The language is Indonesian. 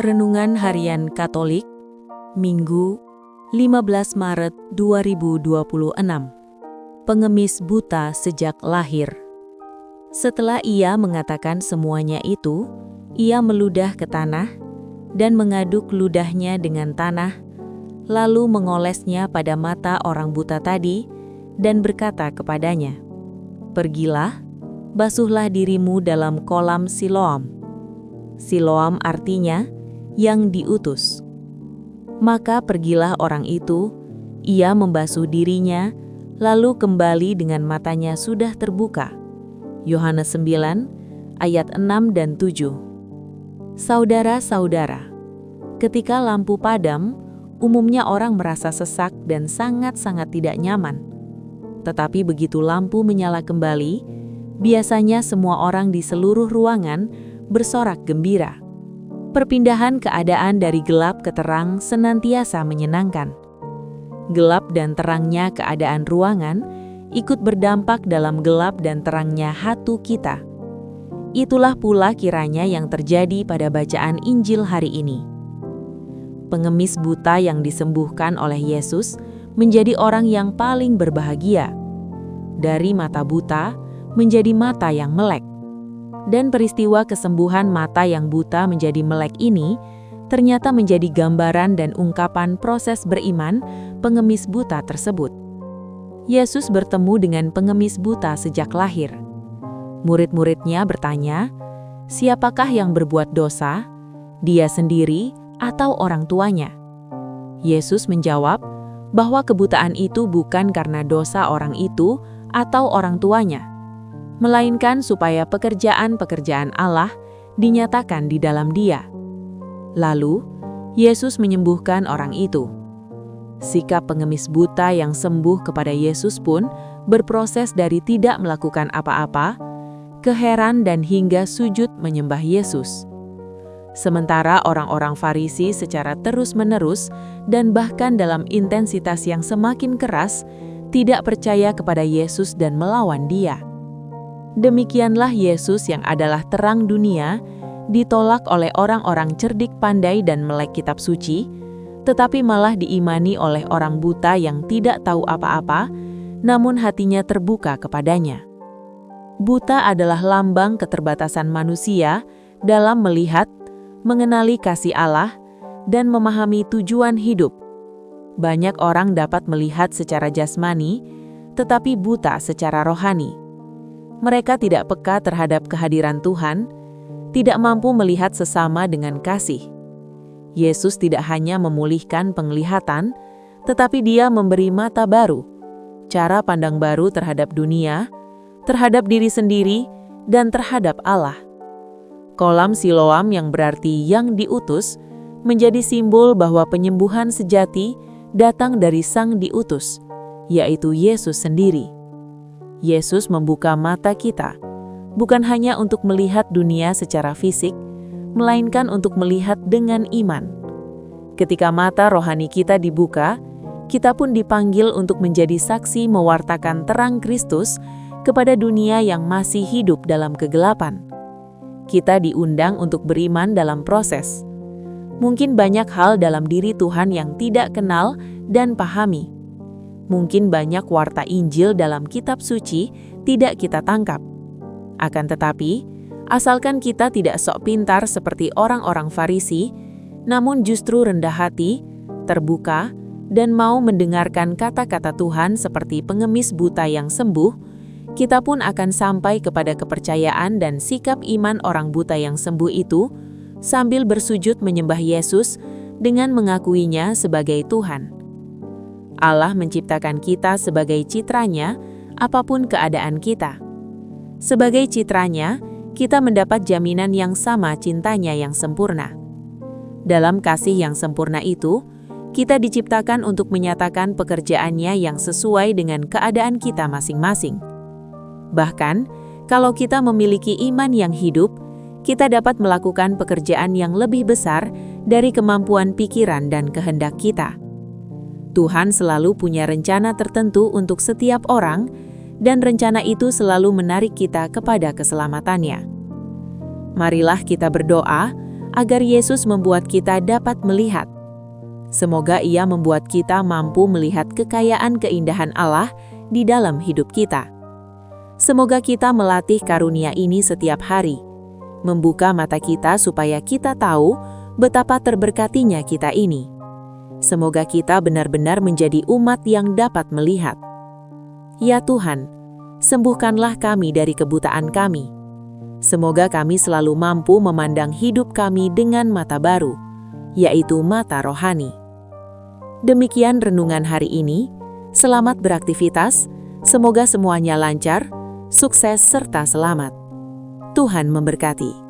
Renungan Harian Katolik, Minggu, 15 Maret 2026. Pengemis buta sejak lahir. Setelah ia mengatakan semuanya itu, ia meludah ke tanah dan mengaduk ludahnya dengan tanah, lalu mengolesnya pada mata orang buta tadi dan berkata kepadanya, "Pergilah, basuhlah dirimu dalam kolam Siloam." Siloam artinya yang diutus. Maka pergilah orang itu, ia membasuh dirinya, lalu kembali dengan matanya sudah terbuka. Yohanes 9, ayat 6 dan 7. Saudara-saudara, ketika lampu padam, umumnya orang merasa sesak dan sangat-sangat tidak nyaman. Tetapi begitu lampu menyala kembali, biasanya semua orang di seluruh ruangan bersorak gembira. Perpindahan keadaan dari gelap ke terang senantiasa menyenangkan. Gelap dan terangnya keadaan ruangan ikut berdampak dalam gelap dan terangnya hati kita. Itulah pula kiranya yang terjadi pada bacaan Injil hari ini. Pengemis buta yang disembuhkan oleh Yesus menjadi orang yang paling berbahagia. Dari mata buta menjadi mata yang melek. Dan peristiwa kesembuhan mata yang buta menjadi melek ini ternyata menjadi gambaran dan ungkapan proses beriman pengemis buta tersebut. Yesus bertemu dengan pengemis buta sejak lahir. Murid-muridnya bertanya, "Siapakah yang berbuat dosa? Dia sendiri atau orang tuanya?" Yesus menjawab bahwa kebutaan itu bukan karena dosa orang itu atau orang tuanya, melainkan supaya pekerjaan-pekerjaan Allah dinyatakan di dalam dia. Lalu, Yesus menyembuhkan orang itu. Sikap pengemis buta yang sembuh kepada Yesus pun berproses dari tidak melakukan apa-apa, ke heran dan hingga sujud menyembah Yesus. Sementara orang-orang Farisi secara terus-menerus dan bahkan dalam intensitas yang semakin keras, tidak percaya kepada Yesus dan melawan dia. Demikianlah Yesus yang adalah terang dunia, ditolak oleh orang-orang cerdik pandai dan melek kitab suci, tetapi malah diimani oleh orang buta yang tidak tahu apa-apa, namun hatinya terbuka kepadanya. Buta adalah lambang keterbatasan manusia dalam melihat, mengenali kasih Allah, dan memahami tujuan hidup. Banyak orang dapat melihat secara jasmani, tetapi buta secara rohani. Mereka tidak peka terhadap kehadiran Tuhan, tidak mampu melihat sesama dengan kasih. Yesus tidak hanya memulihkan penglihatan, tetapi Dia memberi mata baru, cara pandang baru terhadap dunia, terhadap diri sendiri, dan terhadap Allah. Kolam Siloam yang berarti yang diutus, menjadi simbol bahwa penyembuhan sejati datang dari Sang Diutus, yaitu Yesus sendiri. Yesus membuka mata kita, bukan hanya untuk melihat dunia secara fisik, melainkan untuk melihat dengan iman. Ketika mata rohani kita dibuka, kita pun dipanggil untuk menjadi saksi mewartakan terang Kristus kepada dunia yang masih hidup dalam kegelapan. Kita diundang untuk beriman dalam proses. Mungkin banyak hal dalam diri Tuhan yang tidak kenal dan pahami. Mungkin banyak warta Injil dalam kitab suci tidak kita tangkap. Akan tetapi, asalkan kita tidak sok pintar seperti orang-orang Farisi, namun justru rendah hati, terbuka, dan mau mendengarkan kata-kata Tuhan seperti pengemis buta yang sembuh, kita pun akan sampai kepada kepercayaan dan sikap iman orang buta yang sembuh itu, sambil bersujud menyembah Yesus dengan mengakuinya sebagai Tuhan. Allah menciptakan kita sebagai citranya, apapun keadaan kita. Sebagai citranya, kita mendapat jaminan yang sama cintanya yang sempurna. Dalam kasih yang sempurna itu, kita diciptakan untuk menyatakan pekerjaannya yang sesuai dengan keadaan kita masing-masing. Bahkan, kalau kita memiliki iman yang hidup, kita dapat melakukan pekerjaan yang lebih besar dari kemampuan pikiran dan kehendak kita. Tuhan selalu punya rencana tertentu untuk setiap orang, dan rencana itu selalu menarik kita kepada keselamatannya. Marilah kita berdoa agar Yesus membuat kita dapat melihat. Semoga Ia membuat kita mampu melihat kekayaan keindahan Allah di dalam hidup kita. Semoga kita melatih karunia ini setiap hari, membuka mata kita supaya kita tahu betapa terberkatinya kita ini. Semoga kita benar-benar menjadi umat yang dapat melihat. Ya Tuhan, sembuhkanlah kami dari kebutaan kami. Semoga kami selalu mampu memandang hidup kami dengan mata baru, yaitu mata rohani. Demikian renungan hari ini. Selamat beraktivitas, semoga semuanya lancar, sukses serta selamat. Tuhan memberkati.